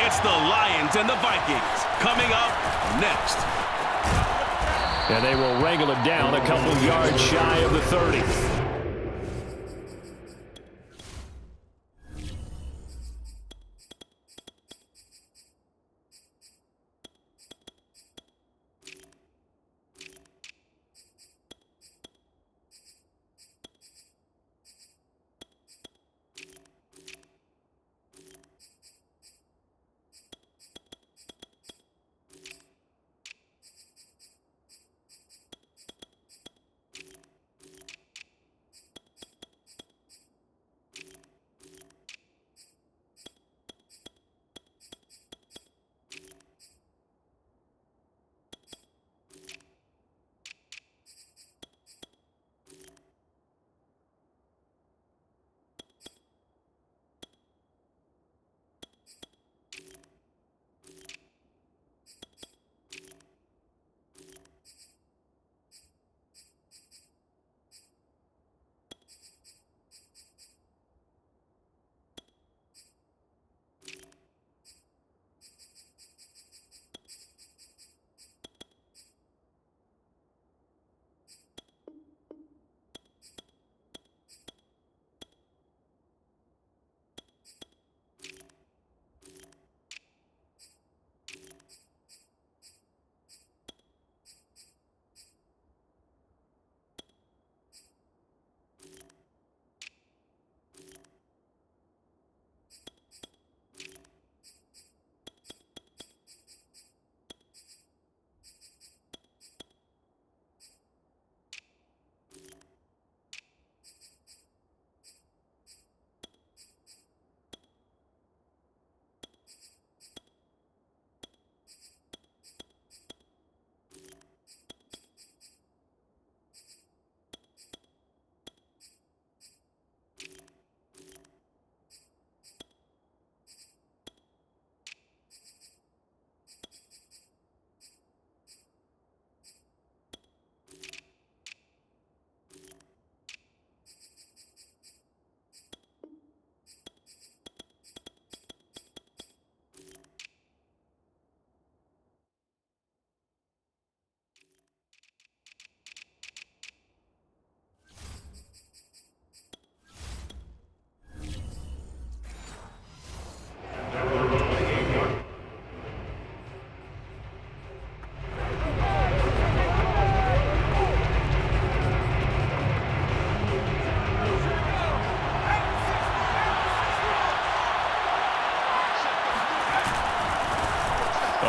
It's the Lions and the Vikings coming up next. And they will wrangle it down a couple yards shy of the 30.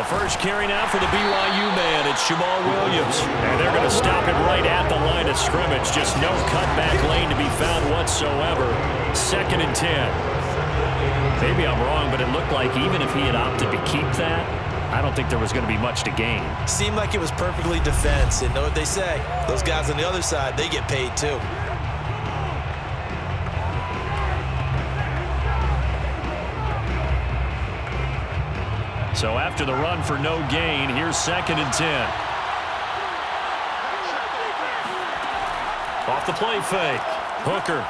First carry now for the BYU man. It's Jamal Williams. And they're going to stop it right at the line of scrimmage. Just no cutback lane to be found whatsoever. 2nd and 10. Maybe I'm wrong, but it looked like even if he had opted to keep that, I don't think there was going to be much to gain. Seemed like it was perfectly defense. And know what they say? Those guys on the other side, they get paid too. So after the run for no gain, here's 2nd and 10. Off the play fake. Hooker.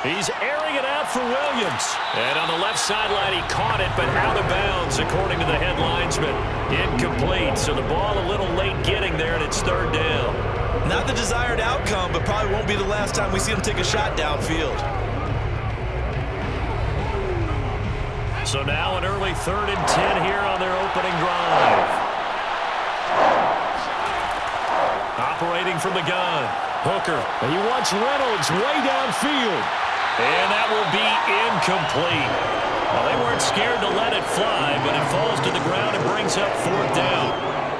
He's airing it out for Williams. And on the left sideline, he caught it, but out of bounds, according to the head linesman. Incomplete. So the ball a little late getting there, and it's 3rd down. Not the desired outcome, but probably won't be the last time we see him take a shot downfield. So now an early 3rd and 10 here on their opening drive. Operating from the gun. Hooker. He wants Reynolds way downfield. And that will be incomplete. Well, they weren't scared to let it fly, but it falls to the ground and brings up 4th down.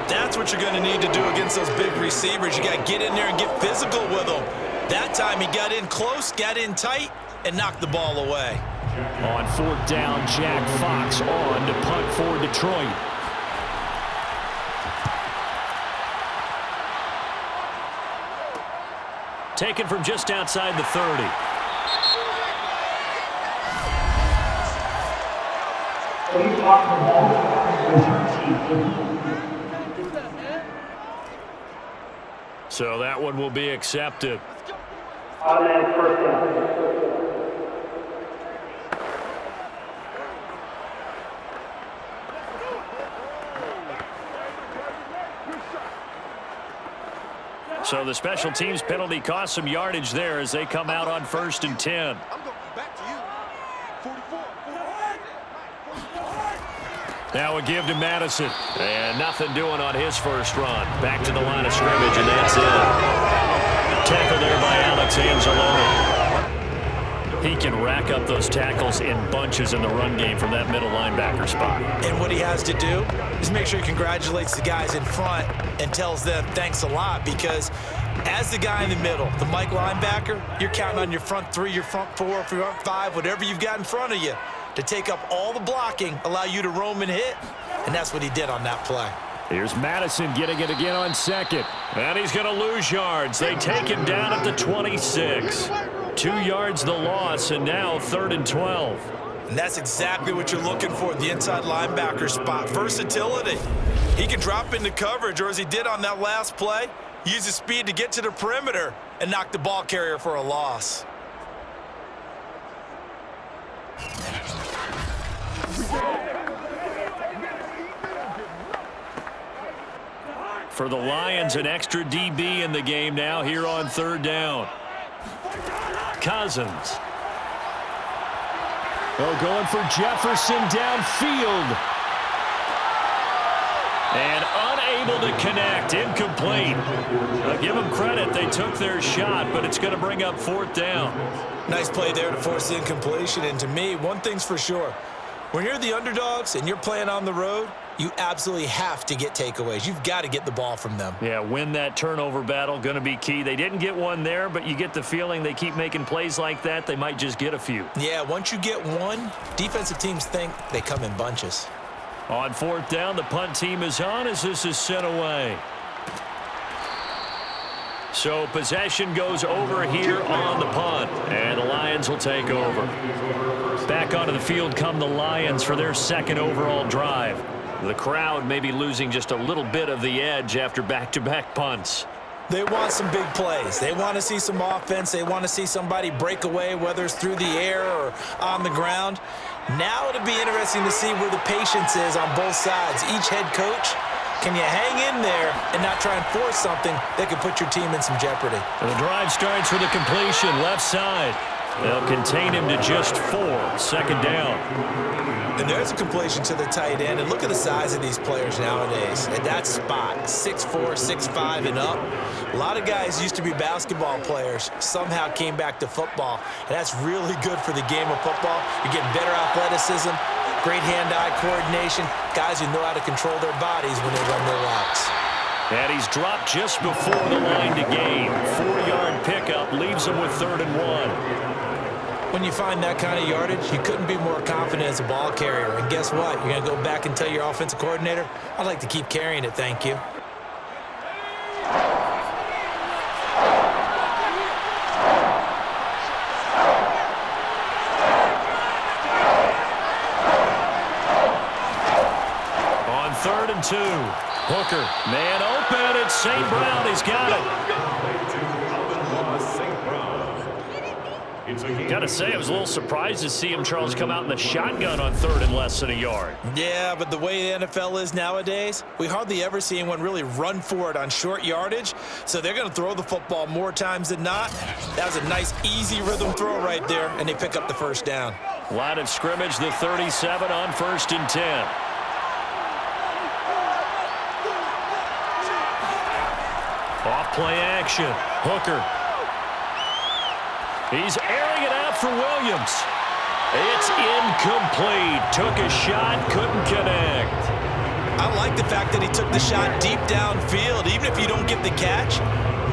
That's what you're going to need to do against those big receivers. You got to get in there and get physical with them. That time he got in close, got in tight, and knocked the ball away. On 4th down, Jack Fox on to punt for Detroit. Taken from just outside the 30. So that one will be accepted. Automatic first down. So the special teams penalty cost some yardage there as they come out on 1st and 10. Back to you. 44. Now a give to Madison. And nothing doing on his first run. Back to the line of scrimmage, and that's it. Tackle there by Alex Anzalone. He can rack up those tackles in bunches in the run game from that middle linebacker spot. And what he has to do is make sure he congratulates the guys in front and tells them thanks a lot, because as the guy in the middle, the Mike linebacker, you're counting on your front three, your front four, your front five, whatever you've got in front of you to take up all the blocking, allow you to roam and hit, and that's what he did on that play. Here's Madison getting it again on 2nd. And he's going to lose yards. They take him down at the 26. 2 yards the loss, and now 3rd and 12. And that's exactly what you're looking for, the inside linebacker spot. Versatility. He can drop into coverage, or as he did on that last play, use his speed to get to the perimeter and knock the ball carrier for a loss. For the Lions, an extra DB in the game now here on 3rd down. Cousins. Oh, going for Jefferson downfield. And unable to connect. Incomplete. I'll give them credit. They took their shot, but it's going to bring up 4th down. Nice play there to force the incompletion. And to me, one thing's for sure. When you're the underdogs and you're playing on the road, you absolutely have to get takeaways. You've got to get the ball from them. Yeah, win that turnover battle, going to be key. They didn't get one there, but you get the feeling they keep making plays like that, they might just get a few. Yeah, once you get one, defensive teams think they come in bunches. On 4th down, the punt team is on as this is sent away. So possession goes over here on the punt, and the Lions will take over. Back onto the field come the Lions for their 2nd overall drive. The crowd may be losing just a little bit of the edge after back-to-back punts. They want some big plays. They want to see some offense. They want to see somebody break away, whether it's through the air or on the ground. Now it'll be interesting to see where the patience is on both sides. Each head coach, can you hang in there and not try and force something that could put your team in some jeopardy? The drive starts with a completion left side. They'll contain him to just 4. 2nd down. And there's a completion to the tight end. And look at the size of these players nowadays. At that spot, 6'4", 6'5", and up. A lot of guys used to be basketball players, somehow came back to football. And that's really good for the game of football. You're getting better athleticism, great hand-eye coordination, guys who know how to control their bodies when they run their routes. And he's dropped just before the line to gain. 4-yard pickup leaves him with 3rd and 1. When you find that kind of yardage, you couldn't be more confident as a ball carrier. And guess what? You're going to go back and tell your offensive coordinator, I'd like to keep carrying it, thank you. On 3rd and 2. Hooker, man open, it's St. Brown, he's got it. Got to say, I was a little surprised to see him, Charles, come out in the shotgun on 3rd and less than a yard. Yeah, but the way the NFL is nowadays, we hardly ever see anyone really run for it on short yardage, so they're going to throw the football more times than not. That was a nice, easy rhythm throw right there, and they pick up the 1st down. Line of scrimmage, the 37 on 1st and 10. Off play action. Hooker. He's airing it out for Williams. It's incomplete. Took a shot, couldn't connect. I like the fact that he took the shot deep downfield. Even if you don't get the catch,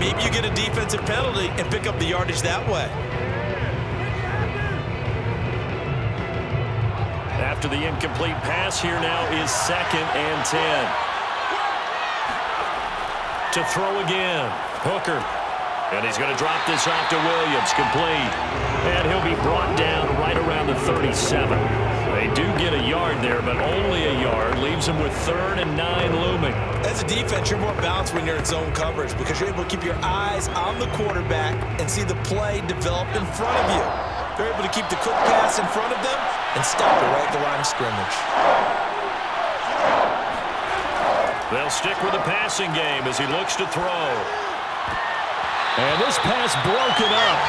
maybe you get a defensive penalty and pick up the yardage that way. After the incomplete pass, here now is 2nd and 10. To throw again. Hooker. And he's going to drop this off to Williams. Complete. And he'll be brought down right around the 37. They do get a yard there, but only a yard. Leaves them with 3rd and 9 looming. As a defense, you're more balanced when you're in zone coverage because you're able to keep your eyes on the quarterback and see the play develop in front of you. They're able to keep the quick pass in front of them and stop it right at the line of scrimmage. They'll stick with the passing game as he looks to throw. And this pass broken up.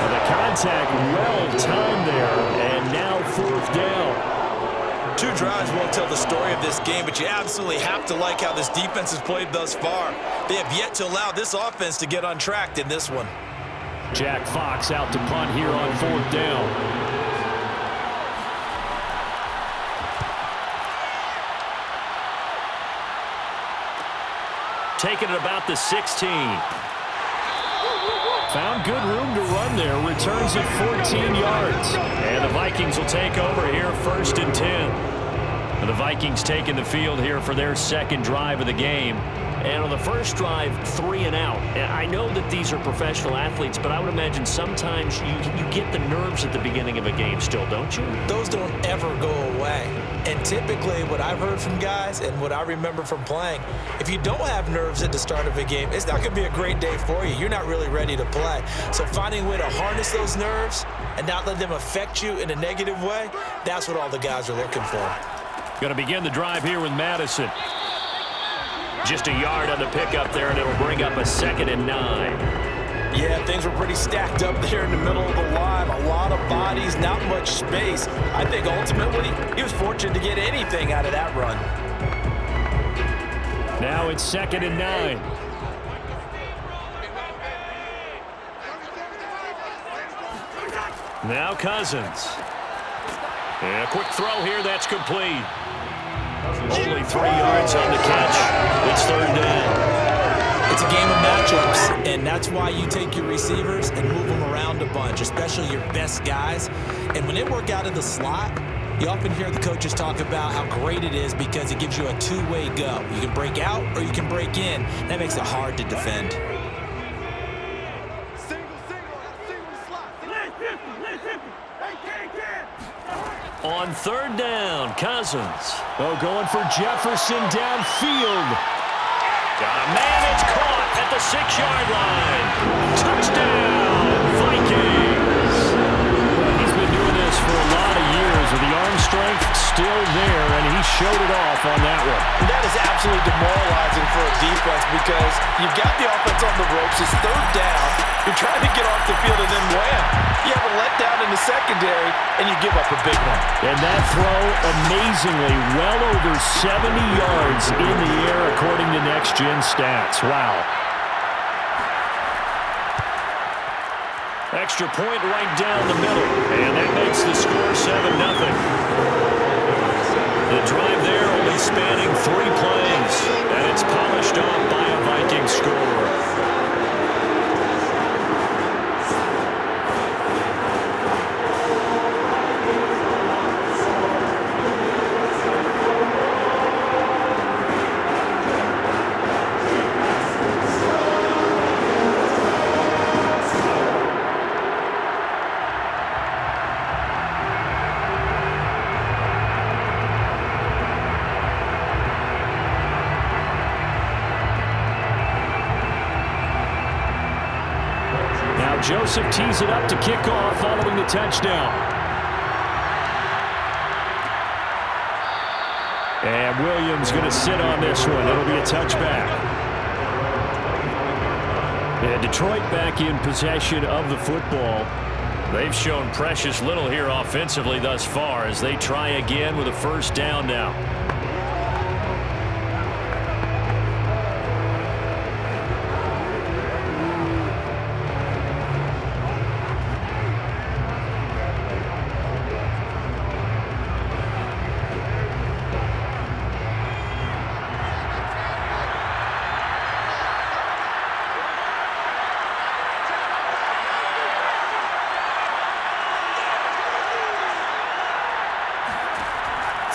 And the contact well timed there, and now 4th down. 2 drives won't tell the story of this game, but you absolutely have to like how this defense has played thus far. They have yet to allow this offense to get untracked in this one. Jack Fox out to punt here on 4th down. Taking it about the 16. Found good room to run there. Returns it 14 yards. And the Vikings will take over here 1st and 10. And the Vikings taking the field here for their 2nd drive of the game. And on the first drive, 3 and out. And I know that these are professional athletes, but I would imagine sometimes you get the nerves at the beginning of a game still, don't you? Those don't ever go away. And typically what I've heard from guys and what I remember from playing, if you don't have nerves at the start of a game, it's not going to be a great day for you. You're not really ready to play. So finding a way to harness those nerves and not let them affect you in a negative way, that's what all the guys are looking for. Going to begin the drive here with Madison. Just a yard on the pickup there, and it'll bring up a 2nd and 9. Yeah, things were pretty stacked up there in the middle of the line. A lot of bodies, not much space. I think ultimately he was fortunate to get anything out of that run. Now it's 2nd and 9. Now Cousins. And a quick throw here, that's complete. Only 3 yards on the catch. It's 3rd down. It's a game of matchups, and that's why you take your receivers and move them around a bunch, especially your best guys. And when they work out of the slot, you often hear the coaches talk about how great it is because it gives you a two-way go. You can break out or you can break in. That makes it hard to defend. On 3rd down, Cousins. Oh, going for Jefferson downfield. Got a man, it's caught at the 6-yard line. Touchdown, Vikings. Well, he's been doing this for a lot of years with the arm strength still there, and he showed it off on that one. That is absolutely demoralizing for a defense because you've got the offense on the ropes. It's 3rd down. You're trying to get off the field, and then wham, you have a letdown in the secondary, and you give up a big one. And that throw, amazingly, well over 70 yards in the air, according to Next Gen Stats. Wow. Extra point right down the middle, and that makes the score 7-0. The drive there only spanning 3 plays, and it's polished off by a Viking score. Joseph tees it up to kick off following the touchdown. And Williams going to sit on this one. It'll be a touchback. And Detroit back in possession of the football. They've shown precious little here offensively thus far as they try again with a 1st down now.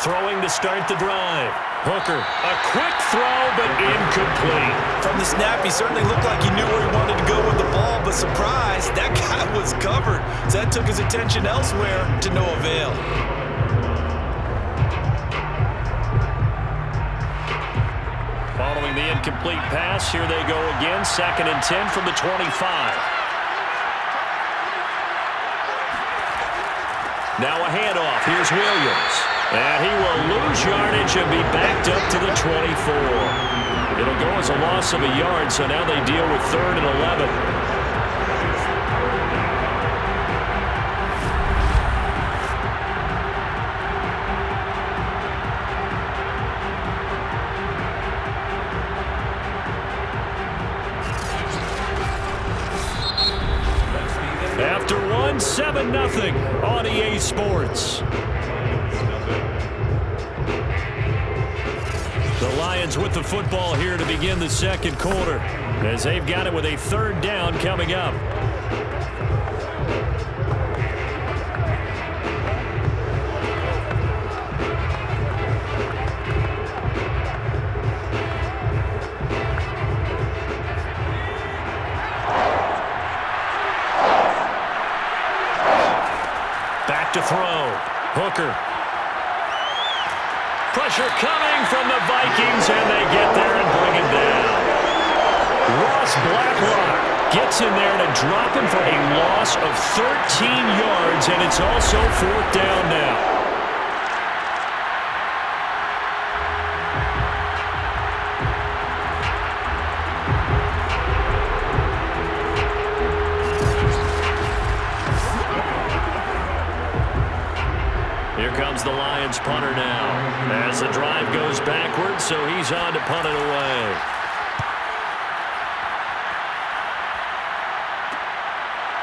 Throwing to start the drive. Hooker, a quick throw, but incomplete. From the snap, he certainly looked like he knew where he wanted to go with the ball, but surprise, that guy was covered. So that took his attention elsewhere to no avail. Following the incomplete pass, here they go again. 2nd and 10 from the 25. Now a handoff. Here's Williams. And he will lose yardage and be backed up to the 24. It'll go as a loss of a yard, so now they deal with 3rd and 11. win 7-0 on EA Sports. The Lions with the football here to begin the second quarter, as they've got it with a third down coming up. Back to throw. Hooker. Pressure coming from the Vikings, and they get there and bring him down. Ross Blacklock gets in there to drop him for a loss of 13 yards, and it's also fourth down now. Here comes the Lions punter now, as the drive goes backwards, so he's on to punt it away.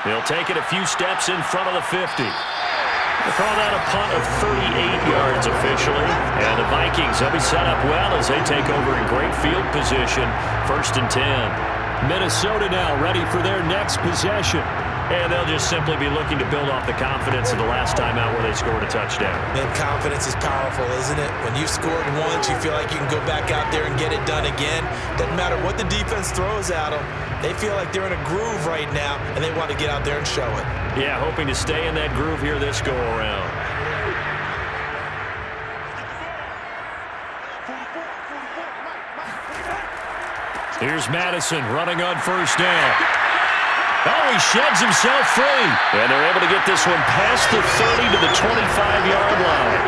He'll take it a few steps in front of the 50. They call that a punt of 38 yards officially. And the Vikings, they'll be set up well as they take over in great field position, 1st and 10. Minnesota now ready for their next possession. And they'll just simply be looking to build off the confidence of the last time out where they scored a touchdown. Man, confidence is powerful, isn't it? When you've scored once, you feel like you can go back out there and get it done again. Doesn't matter what the defense throws at them. They feel like they're in a groove right now, and they want to get out there and show it. Yeah, hoping to stay in that groove here this go-around. Here's Madison running on first down. Oh, he sheds himself free. And they're able to get this one past the 30 to the 25-yard line.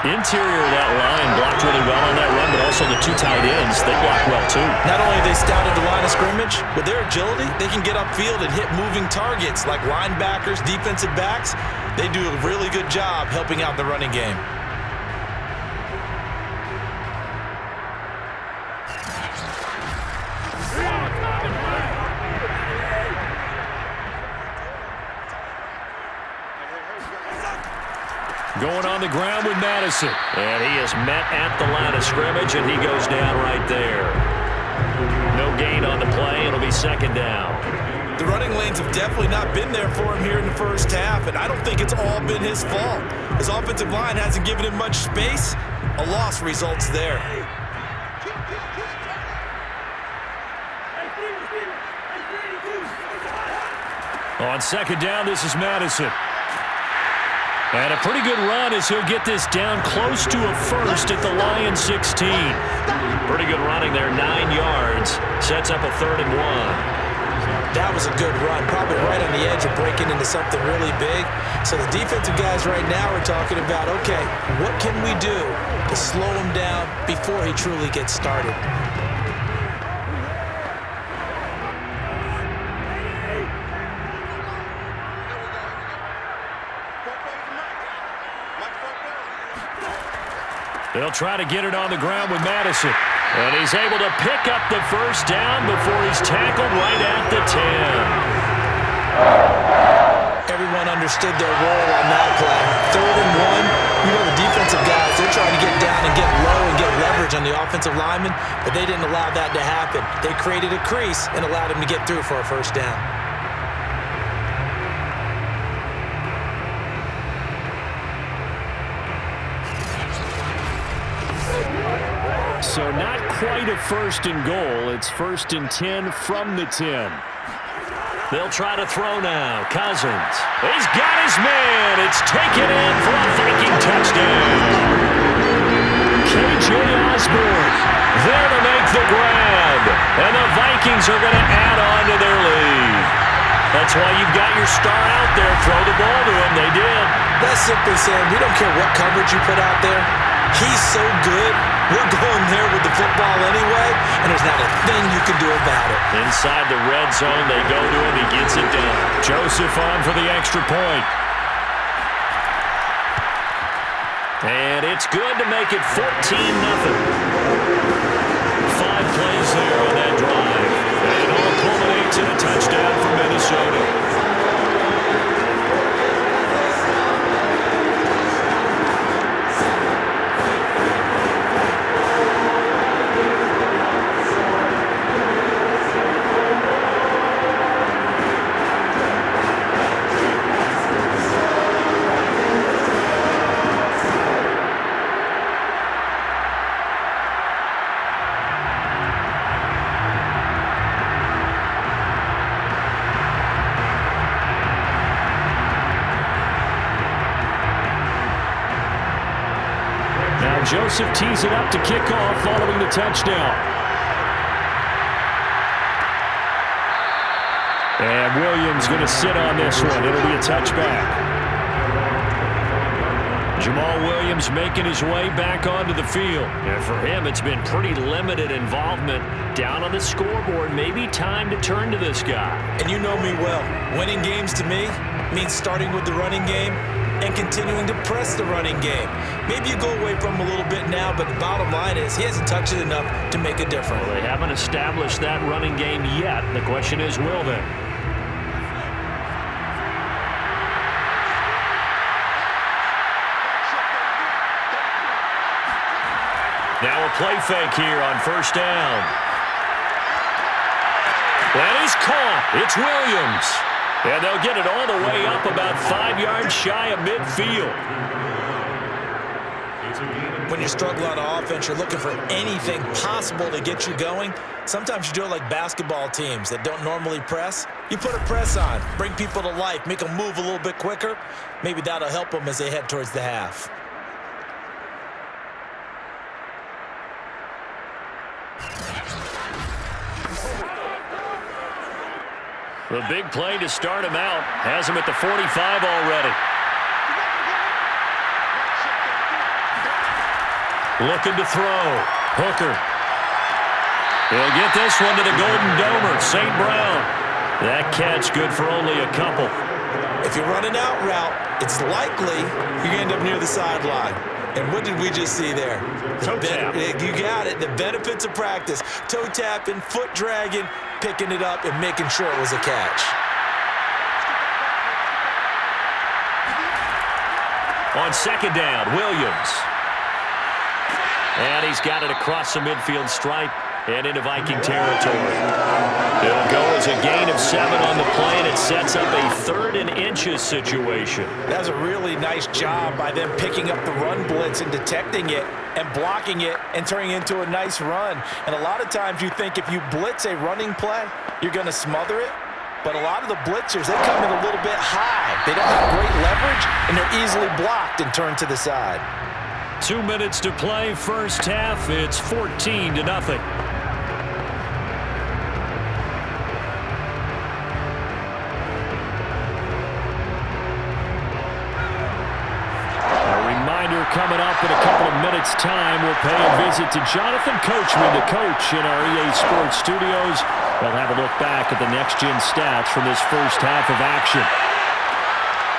Interior of that line blocked really well on that run, but also the two tight ends, they blocked well too. Not only have they scouted the line of scrimmage, with their agility, they can get upfield and hit moving targets like linebackers, defensive backs. They do a really good job helping out the running game. Going on the ground with Madison. And he is met at the line of scrimmage, and he goes down right there. No gain on the play. It'll be second down. The running lanes have definitely not been there for him here in the first half, and I don't think it's all been his fault. His offensive line hasn't given him much space. A loss results there. On second down, this is Madison. And a pretty good run as he'll get this down close to a first at the Lions 16. Pretty good running there, 9 yards. Sets up a 3rd and 1. That was a good run, probably right on the edge of breaking into something really big. So the defensive guys right now are talking about, okay, what can we do to slow him down before he truly gets started? They'll try to get it on the ground with Madison. And he's able to pick up the first down before he's tackled right at the 10. Everyone understood their role on that play. 3rd and 1. You know the defensive guys, they're trying to get down and get low and get leverage on the offensive lineman, but they didn't allow that to happen. They created a crease and allowed him to get through for a first down. So not quite a 1st and goal. It's 1st and 10 from the 10. They'll try to throw now. Cousins. He's got his man. It's taken in for a Viking touchdown. K.J. Osborne there to make the grab. And the Vikings are going to add on to their lead. That's why you've got your star out there. Throw the ball to him. They did. That's simply saying we don't care what coverage you put out there. He's so good. We're going there with the football anyway, and there's not a thing you can do about it. Inside the red zone, they go to him. He gets it done. Joseph on for the extra point. And it's good to make it 14-0. 5 plays there on that drive. And it all culminates in a touchdown for Minnesota. Joseph tees it up to kick off following the touchdown. And Williams going to sit on this one. It'll be a touchback. Jamal Williams making his way back onto the field. And for him, it's been pretty limited involvement down on the scoreboard. Maybe time to turn to this guy. And you know me well. Winning games to me means starting with the running game and continuing to press the running game. Maybe you go away from him a little bit now, but the bottom line is he hasn't touched it enough to make a difference. Well, they haven't established that running game yet. The question is, will they? Now a play fake here on first down. That is caught. It's Williams. And they'll get it all the way up about 5 yards shy of midfield. When you're struggling on offense, you're looking for anything possible to get you going. Sometimes you do it like basketball teams that don't normally press. You put a press on, bring people to life, make them move a little bit quicker. Maybe that'll help them as they head towards the half. The big play to start him out. Has him at the 45 already. Looking to throw. Hooker. He'll get this one to the Golden Domer, St. Brown. That catch good for only a couple. If you run an out route, it's likely you end up near the sideline. And what did we just see there? Toe tap. You got it. The benefits of practice. Toe tapping, foot dragging, picking it up, and making sure it was a catch. On second down, Williams. And he's got it across the midfield stripe and into Viking territory. It'll go as a gain of 7 on the play, and it sets up a 3rd and inches situation. That's a really nice job by them picking up the run blitz and detecting it and blocking it and turning it into a nice run. And a lot of times you think if you blitz a running play, you're going to smother it. But a lot of the blitzers, they come in a little bit high. They don't have great leverage, and they're easily blocked and turned to the side. 2 minutes to play, first half. It's 14-0. Coming up in a couple of minutes' time, we'll pay a visit to Jonathan Coachman, the coach in our EA Sports studios. We'll have a look back at the next-gen stats from this first half of action.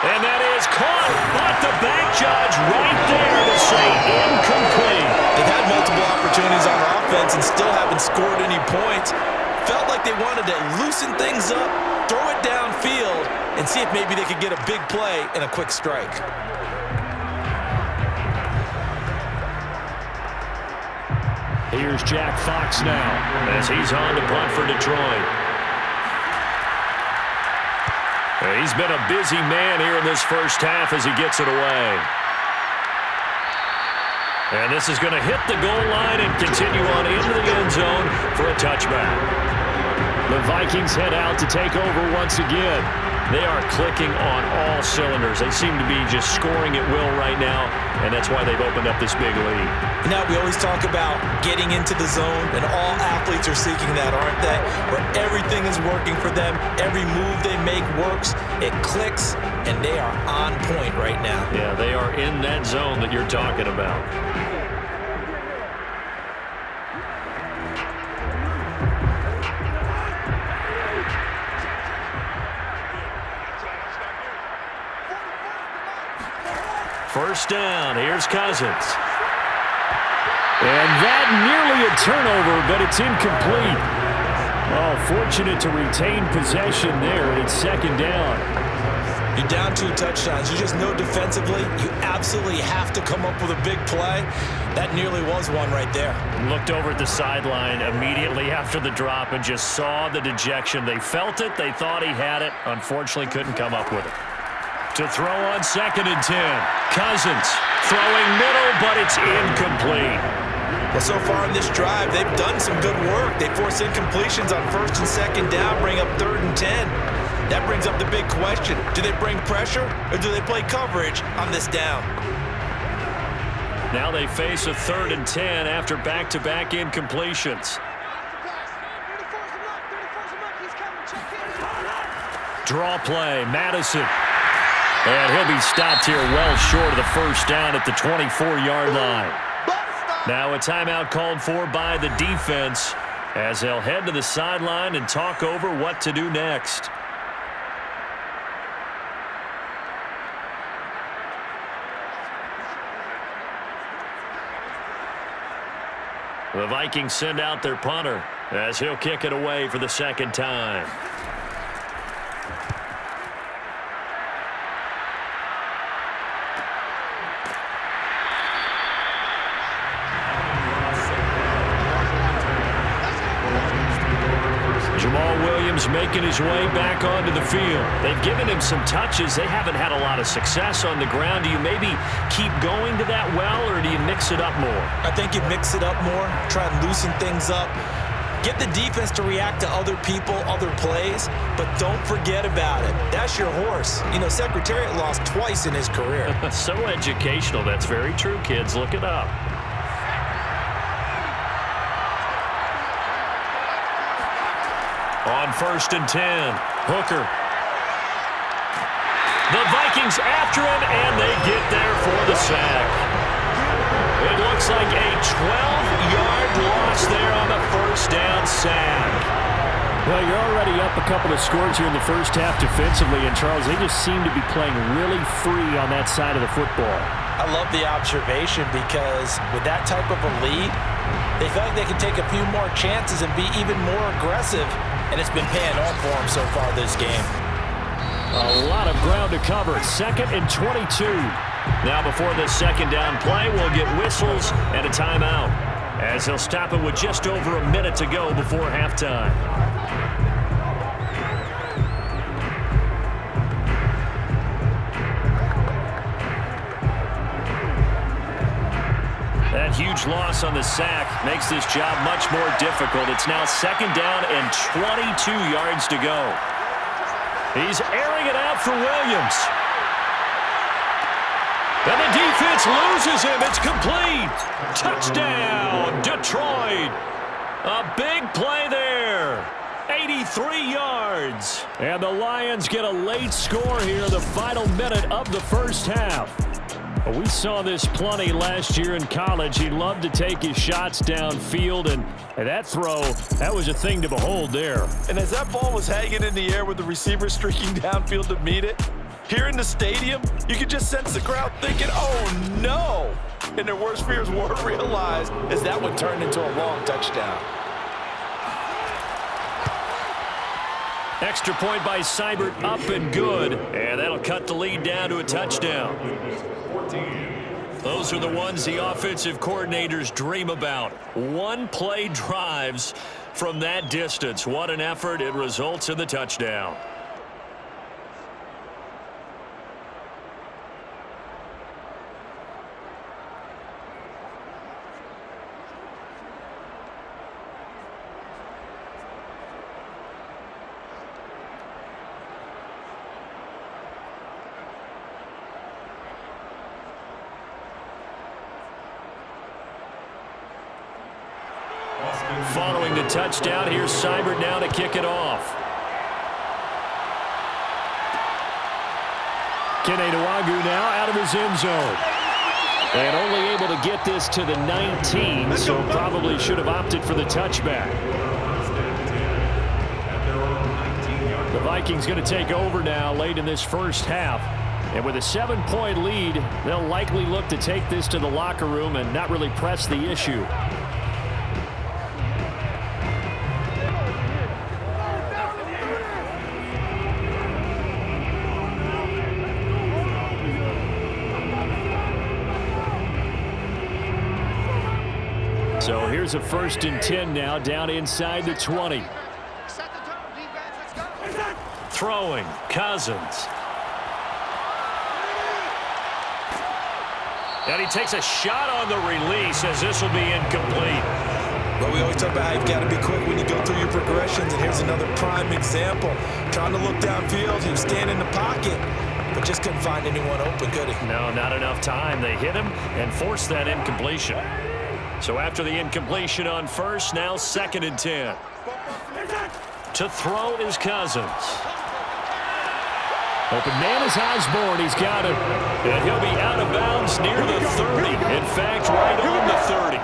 And that is caught, but the back judge right there to say incomplete. They've had multiple opportunities on offense and still haven't scored any points. Felt like they wanted to loosen things up, throw it downfield, and see if maybe they could get a big play and a quick strike. Here's Jack Fox now as he's on to punt for Detroit. He's been a busy man here in this first half as he gets it away. And this is going to hit the goal line and continue on into the end zone for a touchback. The Vikings head out to take over once again. They are clicking on all cylinders. They seem to be just scoring at will right now, and that's why they've opened up this big lead. Now, we always talk about getting into the zone, and all athletes are seeking that, aren't they? Where everything is working for them, every move they make works, it clicks, and they are on point right now. Yeah, they are in that zone that you're talking about. First down, here's Cousins. And that nearly a turnover, but it's incomplete. Oh, fortunate to retain possession there, and it's second down. You're down 2 touchdowns. You just know defensively you absolutely have to come up with a big play. That nearly was one right there. Looked over at the sideline immediately after the drop and just saw the dejection. They felt it. They thought he had it. Unfortunately, couldn't come up with it. To throw on 2nd and 10. Cousins throwing middle, but it's incomplete. Well, so far in this drive, they've done some good work. They force incompletions on 1st and 2nd down, bring up 3rd and 10. That brings up the big question. Do they bring pressure or do they play coverage on this down? Now they face a 3rd and 10 after back-to-back incompletions. Draw play, Madison. And he'll be stopped here well short of the first down at the 24-yard line. Now a timeout called for by the defense as they'll head to the sideline and talk over what to do next. The Vikings send out their punter as he'll kick it away for the second time. Making his way back onto the field. They've given him some touches. They haven't had a lot of success on the ground. Do you maybe keep going to that well, or do you mix it up more? I think you mix it up more, try and loosen things up, get the defense to react to other people, other plays, but don't forget about it. That's your horse. You know, Secretariat lost twice in his career. So educational. That's very true, kids. Look it up. On 1st and 10, Hooker. The Vikings after him, and they get there for the sack. It looks like a 12-yard loss there on the first down sack. Well, you're already up a couple of scores here in the first half defensively, and Charles, they just seem to be playing really free on that side of the football. I love the observation because with that type of a lead, they feel like they can take a few more chances and be even more aggressive. And it's been paying off for him so far this game. A lot of ground to cover. 2nd and 22. Now before this second down play, we'll get whistles and a timeout, as he'll stop it with just over a minute to go before halftime. That huge loss on the sack makes this job much more difficult. It's now 2nd down and 22 yards to go. He's airing it out for Williams. And the defense loses him. It's complete. Touchdown, Detroit. A big play there. 83 yards. And the Lions get a late score here in the final minute of the first half. We saw this plenty last year in college. He loved to take his shots downfield, and that throw, that was a thing to behold there. And as that ball was hanging in the air with the receiver streaking downfield to meet it, here in the stadium, you could just sense the crowd thinking, oh no! And their worst fears weren't realized as that one turned into a long touchdown. Extra point by Seibert, up and good. And that'll cut the lead down to a touchdown. Those are the ones the offensive coordinators dream about. One-play drives from that distance. What an effort. It results in the touchdown. Following the touchdown, here's Seibert now to kick it off. Kene Nwangwu now out of his end zone. And only able to get this to the 19, so probably should have opted for the touchback. The Vikings going to take over now late in this first half. And with a 7-point lead, they'll likely look to take this to the locker room and not really press the issue. So here's a 1st and 10 now, down inside the 20. Throwing, Cousins. And he takes a shot on the release as this will be incomplete. But we always talk about how you've got to be quick when you go through your progressions, and here's another prime example. Trying to look downfield, he was standing in the pocket, but just couldn't find anyone open, could he? No, not enough time. They hit him and forced that incompletion. So after the incompletion on first, now 2nd and 10. To throw is Cousins. Open man is Osborne. He's got it. And he'll be out of bounds near the 30. In fact, right on the 30.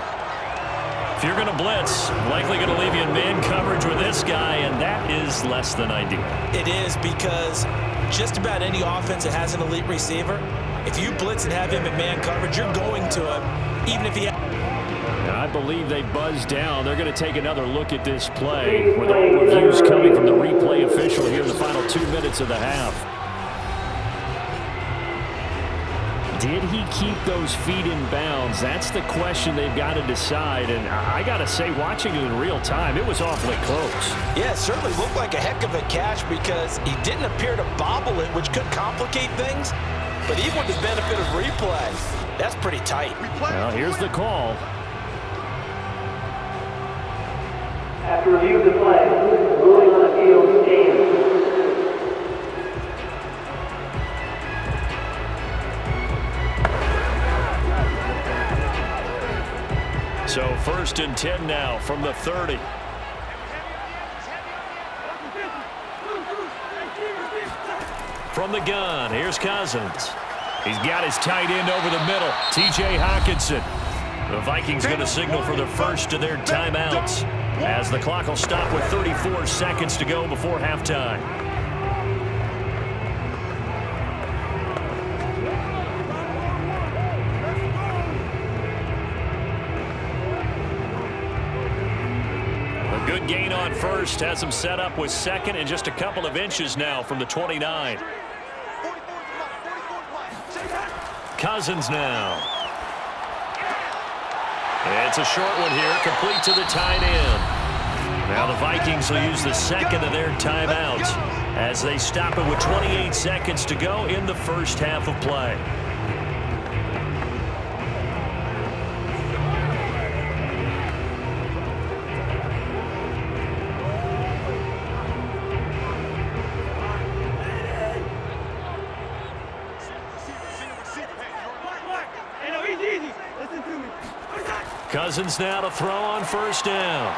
If you're going to blitz, likely going to leave you in man coverage with this guy, and that is less than ideal. It is, because just about any offense that has an elite receiver, if you blitz and have him in man coverage, you're going to him, even if he... I believe they buzzed down. They're going to take another look at this play with all reviews coming from the replay official here in the final 2 minutes of the half. Did he keep those feet in bounds? That's the question they've got to decide. And I got to say, watching it in real time, it was awfully close. Yeah, it certainly looked like a heck of a catch because he didn't appear to bobble it, which could complicate things. But even with the benefit of replay, that's pretty tight. Well, here's the call. After review of the play, ruling on the field stands. So 1st and 10 now from the 30. From the gun, here's Cousins. He's got his tight end over the middle, T.J. Hockenson. The Vikings going to signal for the first of their timeouts as the clock will stop with 34 seconds to go before halftime. A good gain on first has him set up with 2nd and just a couple of inches now from the 29. Cousins now. It's a short one here, complete to the tight end. Now the Vikings will use the 2nd of their timeouts as they stop it with 28 seconds to go in the first half of play. Cousins now to throw on first down.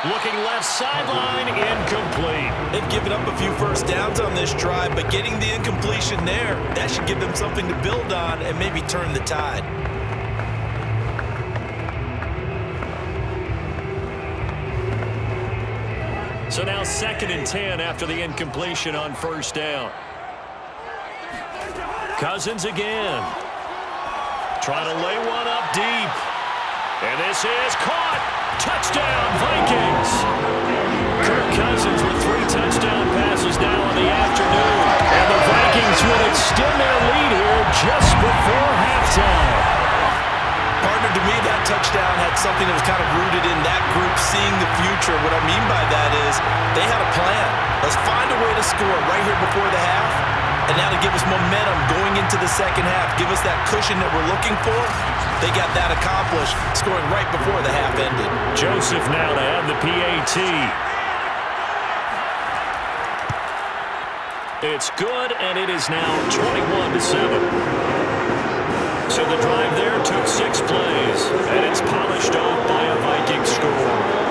Looking left sideline, incomplete. They've given up a few first downs on this drive, but getting the incompletion there, that should give them something to build on and maybe turn the tide. So now 2nd and 10 after the incompletion on first down. Cousins again. Trying to lay one up deep. And this is caught. Touchdown, Vikings. Kirk Cousins with 3 touchdown passes now in the afternoon. And the Vikings will extend their lead here just before halftime. Partner, to me, that touchdown had something that was kind of rooted in that group seeing the future. What I mean by that is they had a plan. Let's find a way to score right here before the half. And now to give us momentum going into the second half, give us that cushion that we're looking for, they got that accomplished, scoring right before the half ended. Joseph now to have the PAT. It's good, and it is now 21-7. So the drive there took 6 plays, and it's polished off by a Viking score.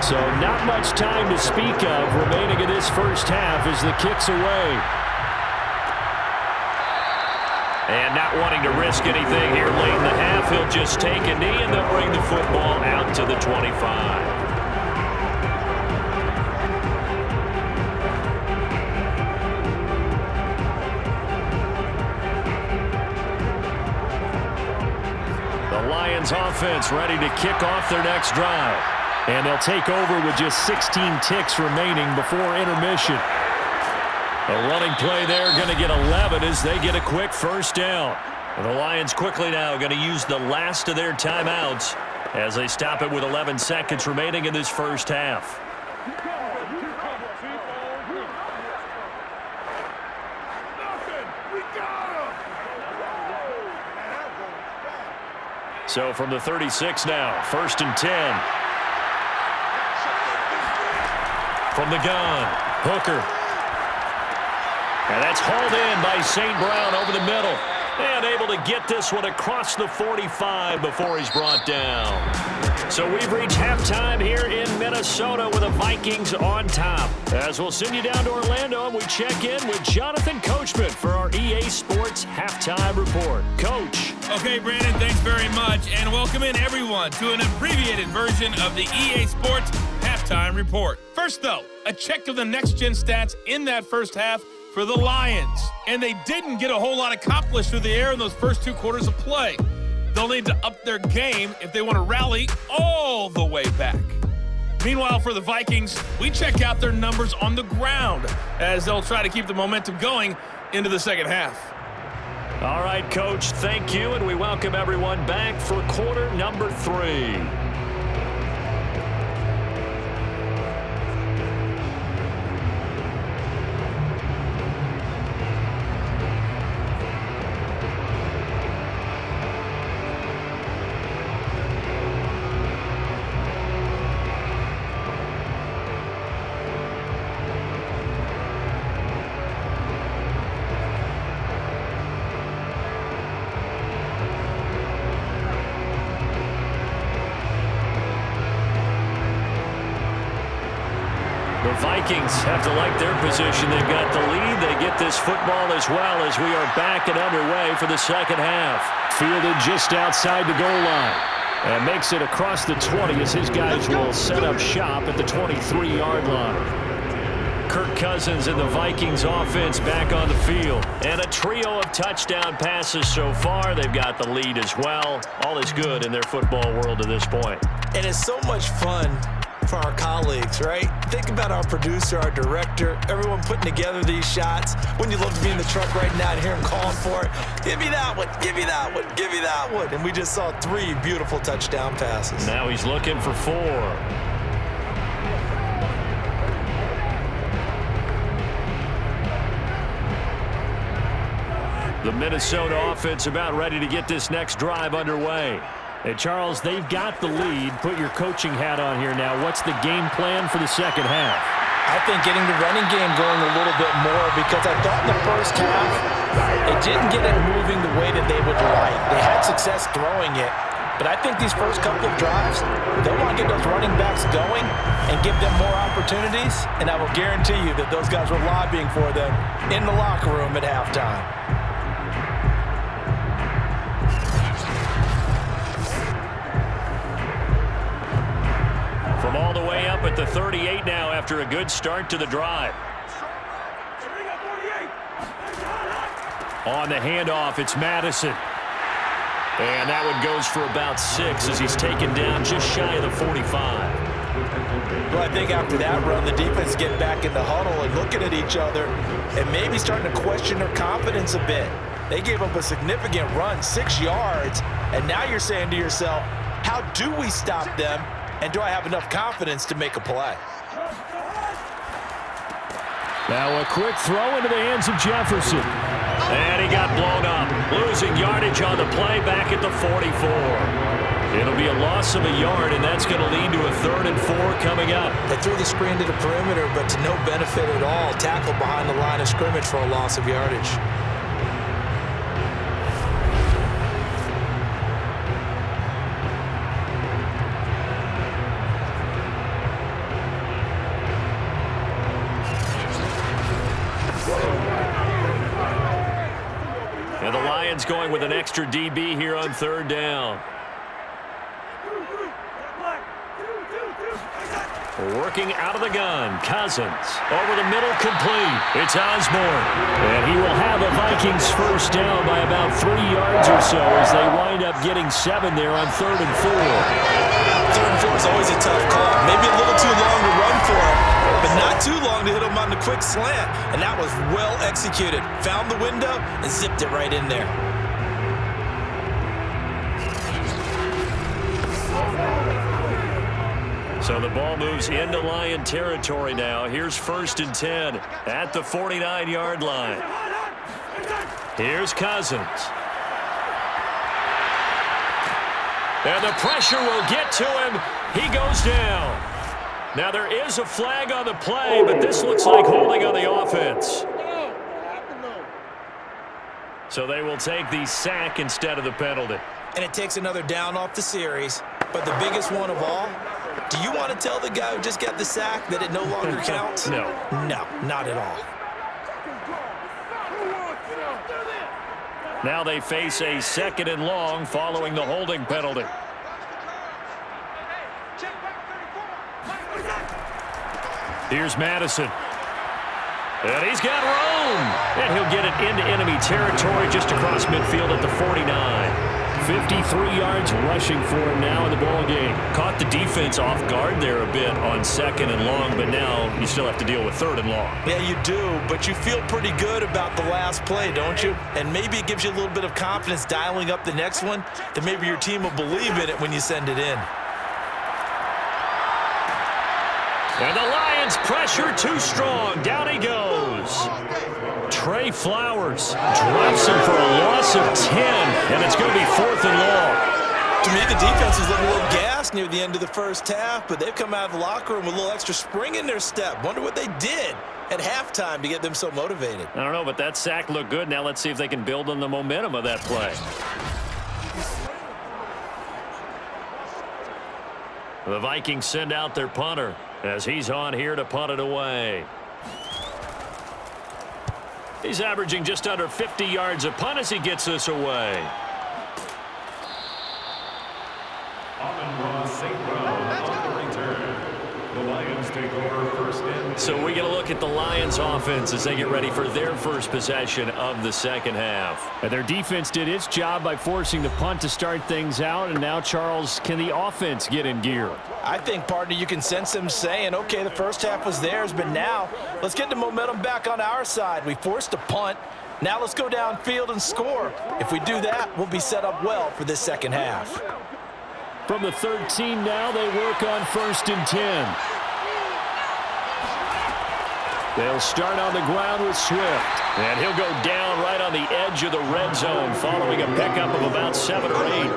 So not much time to speak of remaining in this first half as the kick's away. And not wanting to risk anything here late in the half, he'll just take a knee and they'll bring the football out to the 25. Lions offense ready to kick off their next drive. And they'll take over with just 16 ticks remaining before intermission. A running play there, going to get 11 as they get a quick first down. And the Lions quickly now going to use the last of their timeouts as they stop it with 11 seconds remaining in this first half. So from the 36 now, 1st and 10. From the gun, Hooker. And that's hauled in by St. Brown over the middle. And able to get this one across the 45 before he's brought down. So we've reached halftime here in Minnesota with the Vikings on top. As we'll send you down to Orlando and we check in with Jonathan Coachman for our EA Sports Halftime Report. Coach. Okay, Brandon, thanks very much. And welcome in, everyone, to an abbreviated version of the EA Sports Halftime Report. First, though, a check of the next-gen stats in that first half for the Lions. And they didn't get a whole lot accomplished through the air in those first 2 quarters of play. They'll need to up their game if they want to rally all the way back. Meanwhile, for the Vikings, we check out their numbers on the ground as they'll try to keep the momentum going into the second half. All right, Coach, thank you, and we welcome everyone back for quarter number 3. The Vikings have to like their position. They've got the lead. They get this football as well as we are back and underway for the second half. Fielded just outside the goal line. And makes it across the 20 as his guys will set up shop at the 23-yard line. Kirk Cousins and the Vikings offense back on the field. And a trio of touchdown passes so far. They've got the lead as well. All is good in their football world at this point. And it's so much fun for our colleagues, right? Think about our producer, our director, everyone putting together these shots. Wouldn't you love to be in the truck right now and hear him calling for it? Give me that one, give me that one, give me that one. And we just saw 3 beautiful touchdown passes. Now he's looking for 4. The Minnesota offense about ready to get this next drive underway. Hey, Charles, they've got the lead. Put your coaching hat on here now. What's the game plan for the second half? I think getting the running game going a little bit more because I thought in the first half it didn't get it moving the way that they would like. They had success throwing it, but I think these first couple of drives, they want to get those running backs going and give them more opportunities, and I will guarantee you that those guys were lobbying for them in the locker room at halftime. From all the way up at the 38 now after a good start to the drive. On the handoff, it's Madison. And that one goes for about 6 as he's taken down just shy of the 45. Well, I think after that run, the defense get back in the huddle and looking at each other and maybe starting to question their confidence a bit. They gave up a significant run, 6 yards, and now you're saying to yourself, how do we stop them? And do I have enough confidence to make a play? Now a quick throw into the hands of Jefferson. And he got blown up. Losing yardage on the play back at the 44. It'll be a loss of a yard, and that's going to lead to a 3rd and 4 coming up. They threw the screen to the perimeter, but to no benefit at all. Tackled behind the line of scrimmage for a loss of yardage. And the Lions going with an extra DB here on 3rd down. Working out of the gun, Cousins. Over the middle, complete. It's Osborne. And he will have a Vikings first down by about 3 yards or so as they wind up getting 7 there on 3rd and 4. Third and 4 is always a tough call. Maybe a little too long to run for it, but not too long to hit him on the quick slant. And that was well executed. Found the window and zipped it right in there. So the ball moves into Lion territory now. Here's 1st and 10 at the 49-yard line. Here's Cousins. And the pressure will get to him. He goes down. Now there is a flag on the play, but this looks like holding on the offense. So they will take the sack instead of the penalty. And it takes another down off the series. But the biggest one of all, do you want to tell the guy who just got the sack that it no longer counts? No. No, not at all. Now they face a 2nd and long following the holding penalty. Here's Madison. And he's got room. And he'll get it into enemy territory just across midfield at the 49. 53 yards rushing for him now in the ball game. Caught the defense off guard there a bit on 2nd and long, but now you still have to deal with 3rd and long. Yeah, you do, but you feel pretty good about the last play, don't you? And maybe it gives you a little bit of confidence dialing up the next one, that maybe your team will believe in it when you send it in. And the Lions pressure too strong. Down he goes. Trey Flowers drops him for a loss of 10, and it's going to be 4th and long. To me, the defense was looking a little gassed near the end of the first half, but they've come out of the locker room with a little extra spring in their step. Wonder what they did at halftime to get them so motivated. I don't know, but that sack looked good. Now let's see if they can build on the momentum of that play. The Vikings send out their punter as he's on here to punt it away. He's averaging just under 50 yards a punt as he gets this away. So we get a look at the Lions offense as they get ready for their first possession of the second half. And their defense did its job by forcing the punt to start things out. And now, Charles, can the offense get in gear? I think, partner, you can sense them saying, okay, the first half was theirs, but now let's get the momentum back on our side. We forced a punt. Now let's go downfield and score. If we do that, we'll be set up well for this second half. From the 13 now, they work on 1st and 10. They'll start on the ground with Swift. And he'll go down right on the edge of the red zone following a pickup of about 7 or 8.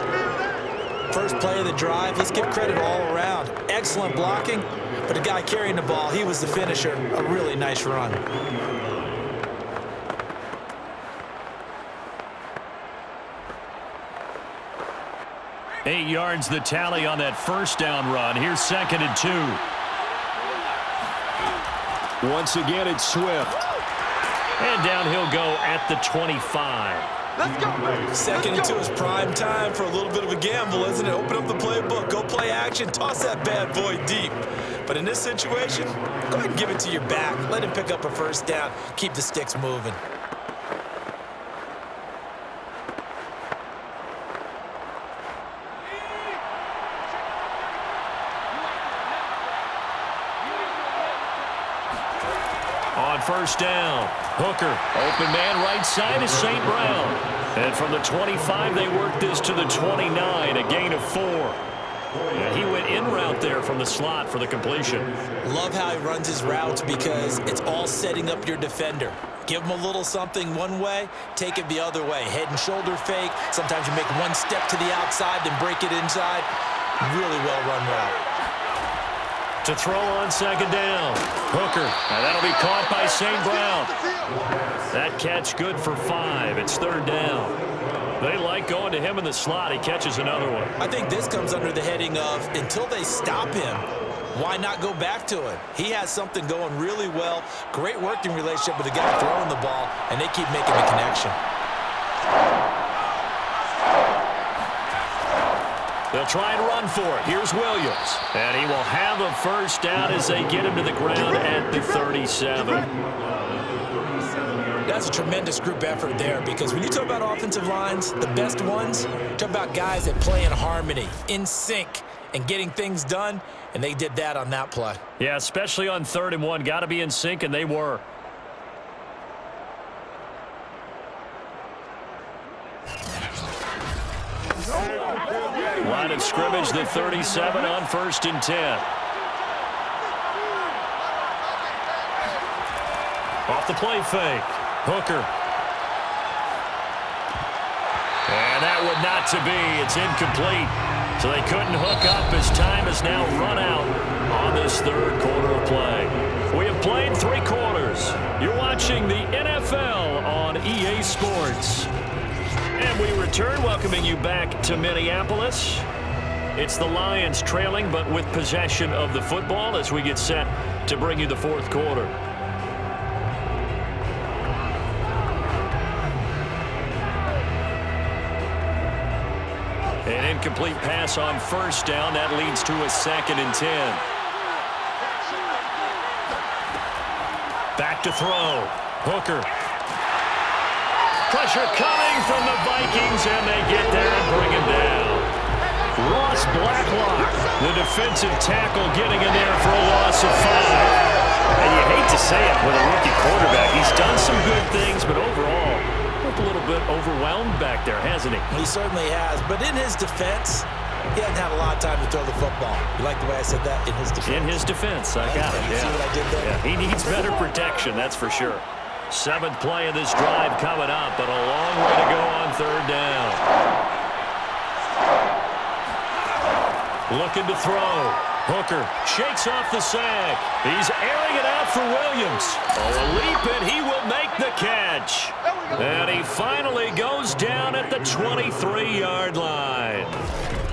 First play of the drive, let's give credit all around. Excellent blocking, but the guy carrying the ball, he was the finisher. A really nice run. Eight yards the tally on that first down run. Here's 2nd and 2. Once again, it's Swift. And down he'll go at the 25. Let's go. 2nd and 2 is prime time for a little bit of a gamble, isn't it? Open up the playbook, go play action, toss that bad boy deep. But in this situation, go ahead and give it to your back. Let him pick up a first down. Keep the sticks moving. On first down, Hooker, open man right side is St. Brown. And from the 25, they work this to the 29, a gain of 4. And he went in route there from the slot for the completion. Love how he runs his routes because it's all setting up your defender. Give him a little something one way, take it the other way. Head and shoulder fake. Sometimes you make one step to the outside, then break it inside. Really well-run route. To throw on 2nd down, Hooker. And that'll be caught by St. Brown. That catch good for 5. It's 3rd down. They like going to him in the slot. He catches another one. I think this comes under the heading of until they stop him, why not go back to it? He has something going really well. Great working relationship with the guy throwing the ball, and they keep making the connection. They'll try and run for it. Here's Williams. And he will have a first down as they get him to the ground at the 37. That's a tremendous group effort there because when you talk about offensive lines, the best ones, talk about guys that play in harmony, in sync. and getting things done, and they did that on that play. Yeah, especially on 3rd and 1. Got to be in sync, and they were. Line of scrimmage, the 37 on 1st and 10. Off the play fake. Hooker. And that would not to be. It's incomplete. So they couldn't hook up as time has now run out on this 3rd quarter of play. We have played 3 quarters. You're watching the NFL on EA Sports. And we return, welcoming you back to Minneapolis. It's the Lions trailing, but with possession of the football as we get set to bring you the 4th quarter. An incomplete pass on 1st down. That leads to a 2nd and 10. Back to throw. Hooker. Pressure coming from the Vikings, and they get there and bring him down. Ross Blacklock, the defensive tackle, getting in there for a loss of 5. And you hate to say it with a rookie quarterback. He's done some good things, but overall, looked a little bit overwhelmed back there, hasn't he? He certainly has, but in his defense, he hasn't had a lot of time to throw the football. You like the way I said that? In his defense. In his defense, I got it. You see what I did there? Yeah, he needs better protection, that's for sure. 7th play of this drive coming up, but a long way to go on 3rd down. Looking to throw. Hooker shakes off the sack. He's airing it out for Williams. Oh, a leap, and he will make the catch. And he finally goes down at the 23-yard line.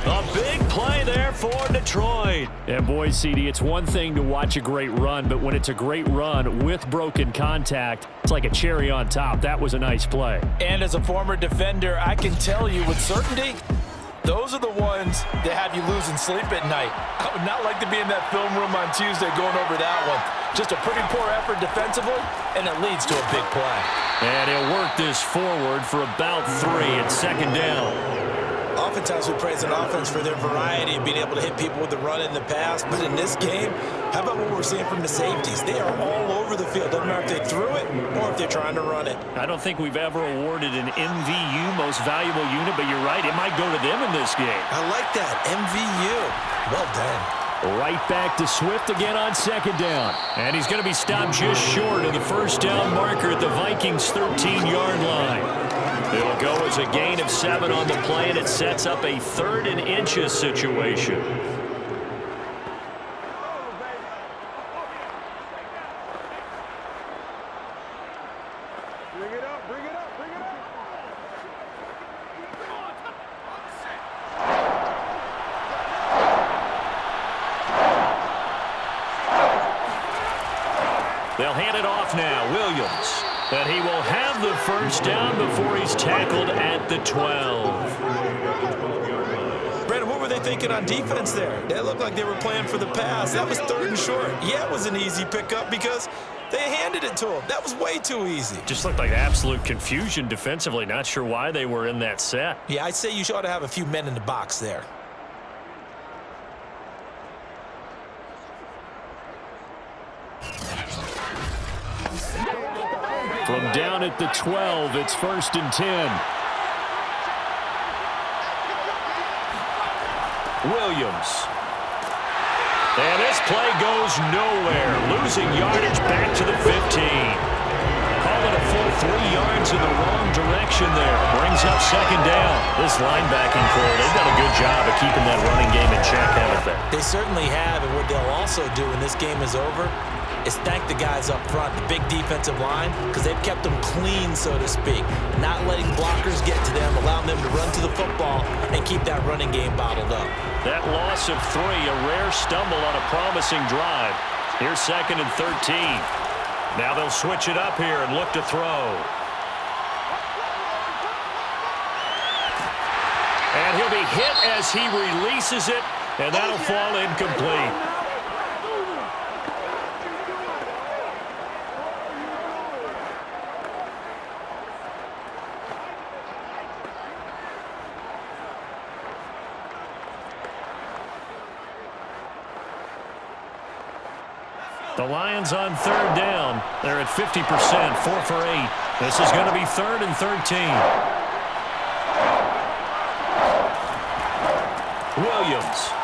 A big play there for Detroit. And boy, CD, it's one thing to watch a great run, but when it's a great run with broken contact, it's like a cherry on top. That was a nice play. And as a former defender, I can tell you with certainty, those are the ones that have you losing sleep at night. I would not like to be in that film room on Tuesday going over that one. Just a pretty poor effort defensively, and it leads to a big play. And he'll work this forward for about 3 and 2nd down. Oftentimes we praise an offense for their variety of being able to hit people with the run in the pass, but in this game, how about what we're seeing from the safeties? They are all over the field. Doesn't matter if they threw it or if they're trying to run it. I don't think we've ever awarded an MVU, most valuable unit, but you're right, it might go to them in this game. I like that, MVU. Well done. Right back to Swift again on 2nd down. And he's going to be stopped just short of the 1st down marker at the Vikings' 13-yard line. It'll go as a gain of 7 on the play, and it sets up a 3rd and inches situation. Bring it up, bring it up, bring it up. They'll hand it off now. Williams. But he will have the 1st down before he's tackled at the 12. Brandon, what were they thinking on defense there? They looked like they were playing for the pass. That was 3rd and short. Yeah, it was an easy pickup because they handed it to him. That was way too easy. Just looked like absolute confusion defensively. Not sure why they were in that set. Yeah, I'd say you ought to have a few men in the box there. From down at the 12, it's 1st and 10. Williams. And this play goes nowhere. Losing yardage back to the 15. Call it a full 3 yards in the wrong direction there. Brings up 2nd down. This linebacking core, they've done a good job of keeping that running game in check, haven't they? They certainly have, and what they'll also do when this game is over is thank the guys up front, the big defensive line, because they've kept them clean, so to speak. Not letting blockers get to them, allowing them to run to the football and keep that running game bottled up. That loss of 3, a rare stumble on a promising drive. Here's 2nd and 13. Now they'll switch it up here and look to throw. And he'll be hit as he releases it, and that'll fall incomplete. The Lions on third down. They're at 50%, 4 for 8. This is going to be 3rd and 13. Williams.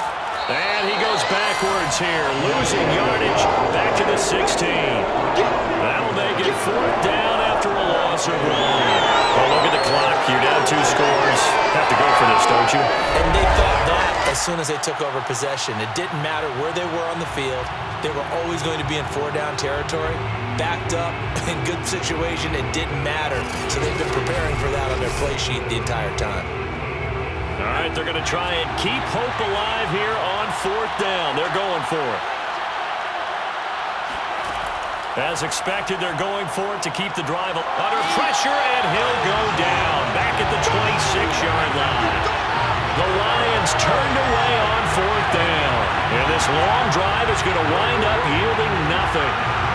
And he goes backwards here, losing yardage back to the 16. That'll make it 4th down after a loss or well, look at the clock. You're down 2 scores. Have to go for this, don't you? And they thought that as soon as they took over possession. It didn't matter where they were on the field. They were always going to be in 4-down territory, backed up, in good situation. It didn't matter. So they've been preparing for that on their play sheet the entire time. All right, they're going to try and keep hope alive here on 4th down. They're going for it. As expected, they're going for it to keep the drive under pressure, and he'll go down back at the 26-yard line. The Lions turned away on 4th down. And this long drive is going to wind up yielding nothing.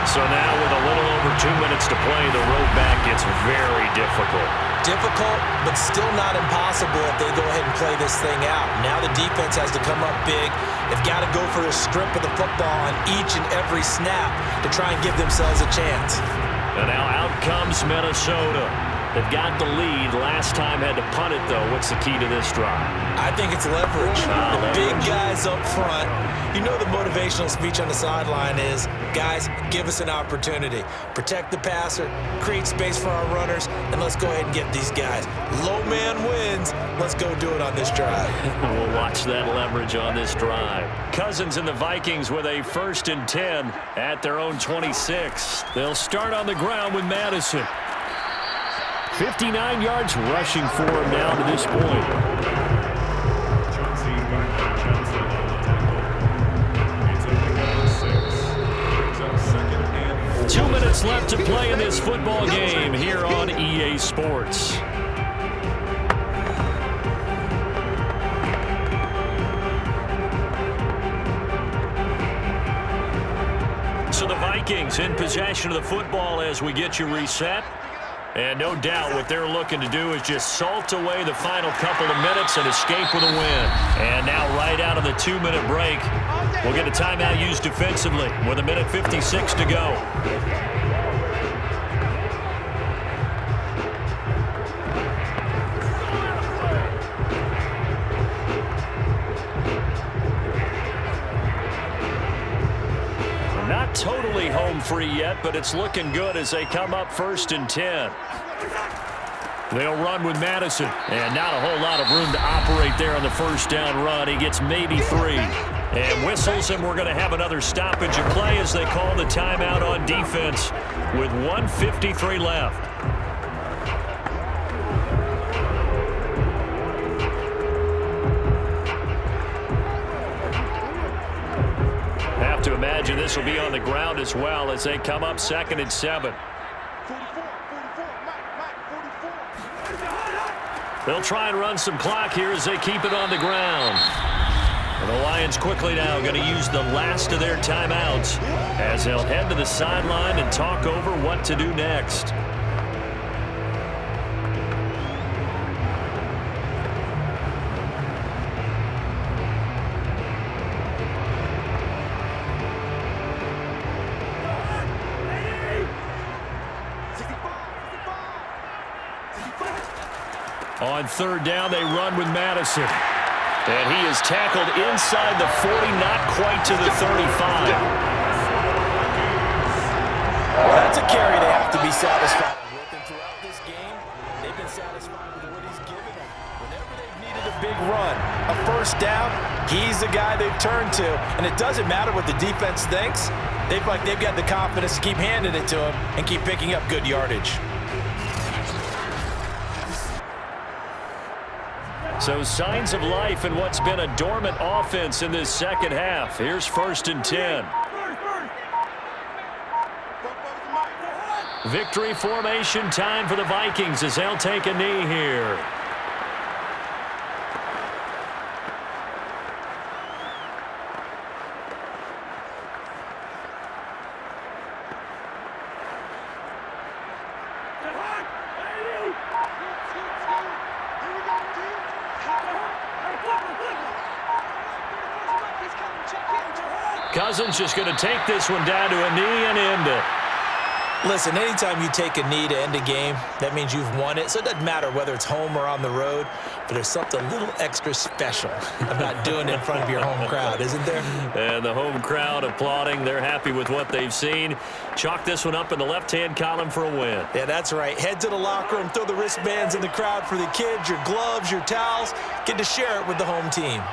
So now with a little over 2 minutes to play, the road back gets very difficult. Difficult, but still not impossible if they go ahead and play this thing out. Now the defense has to come up big. They've got to go for the strip of the football on each and every snap to try and give themselves a chance. And now out comes Minnesota. They've got the lead. Last time had to punt it, though. What's the key to this drive? I think it's leverage. The big guys up front. You know the motivational speech on the sideline is, guys, give us an opportunity. Protect the passer, create space for our runners, and let's go ahead and get these guys. Low man wins. Let's go do it on this drive. We'll watch that leverage on this drive. Cousins and the Vikings with a 1st and 10 at their own 26. They'll start on the ground with Madison. 59 yards rushing for him now to this point. 2 minutes left to play in this football game here on EA Sports. So the Vikings in possession of the football as we get you reset. And no doubt what they're looking to do is just salt away the final couple of minutes and escape with a win. And now right out of the 2-minute break, we'll get a timeout used defensively with 1:56 to go. Not totally home free yet, but it's looking good as they come up 1st and 10. They'll run with Madison, and not a whole lot of room to operate there on the 1st down run. He gets maybe 3. And whistles, and we're going to have another stoppage of play as they call the timeout on defense with 1:53 left. Have to imagine this will be on the ground as well as they come up 2nd and 7. They'll try and run some clock here as they keep it on the ground. And the Lions quickly now going to use the last of their timeouts as they'll head to the sideline and talk over what to do next. On 3rd down, they run with Madison. And he is tackled inside the 40, not quite to the 35. Well, that's a carry they have to be satisfied with. And throughout this game, they've been satisfied with what he's given them. Whenever they've needed a big run, a 1st down, he's the guy they've turned to. And it doesn't matter what the defense thinks. They've got the confidence to keep handing it to him and keep picking up good yardage. So signs of life in what's been a dormant offense in this 2nd half. Here's 1st and 10. Victory formation time for the Vikings as they'll take a knee here. Cousins just going to take this one down to a knee and end it. Listen, anytime you take a knee to end a game, that means you've won it. So it doesn't matter whether it's home or on the road, but there's something a little extra special about doing it in front of your home crowd, isn't there? And the home crowd applauding. They're happy with what they've seen. Chalk this one up in the left-hand column for a win. Yeah, that's right. Head to the locker room, throw the wristbands in the crowd for the kids, your gloves, your towels. Get to share it with the home team.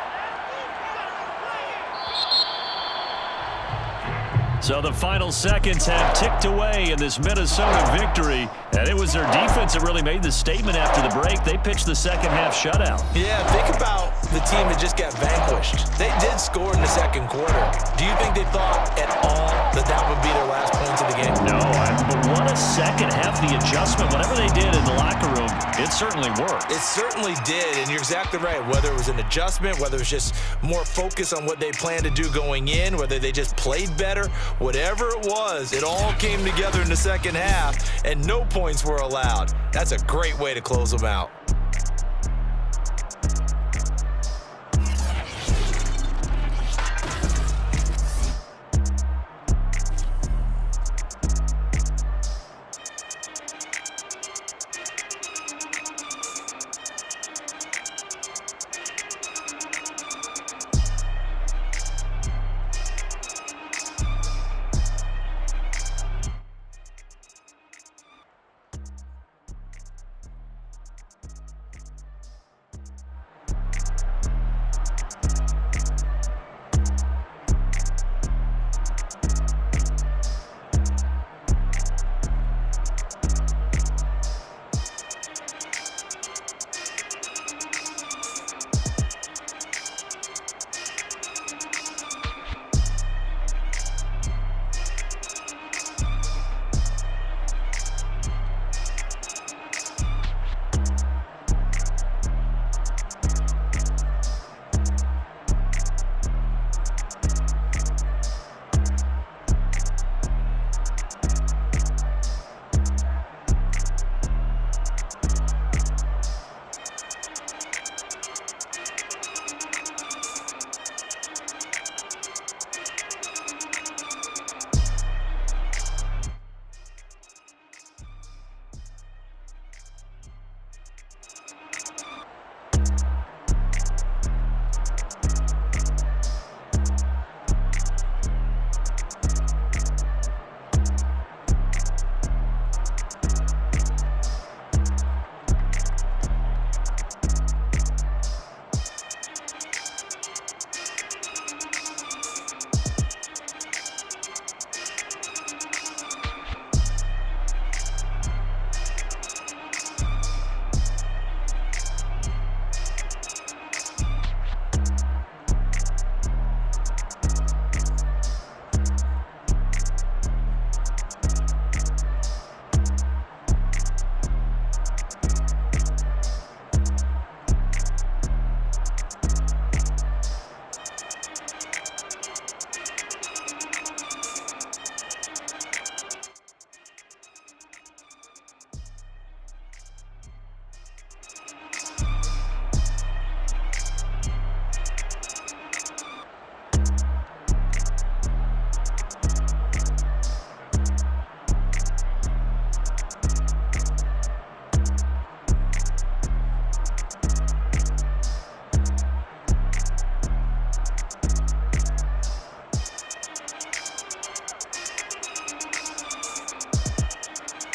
So the final seconds have ticked away in this Minnesota victory. And it was their defense that really made the statement after the break. They pitched the second half shutout. Yeah, think about the team that just got vanquished. They did score in the second quarter. Do you think they thought at all that that would be their last points of the game? No, but what a second half, the adjustment. Whatever they did in the locker room, it certainly worked. It certainly did, and you're exactly right. Whether it was an adjustment, whether it was just more focus on what they planned to do going in, whether they just played better, whatever it was, it all came together in the second half, and no points were allowed. That's a great way to close them out.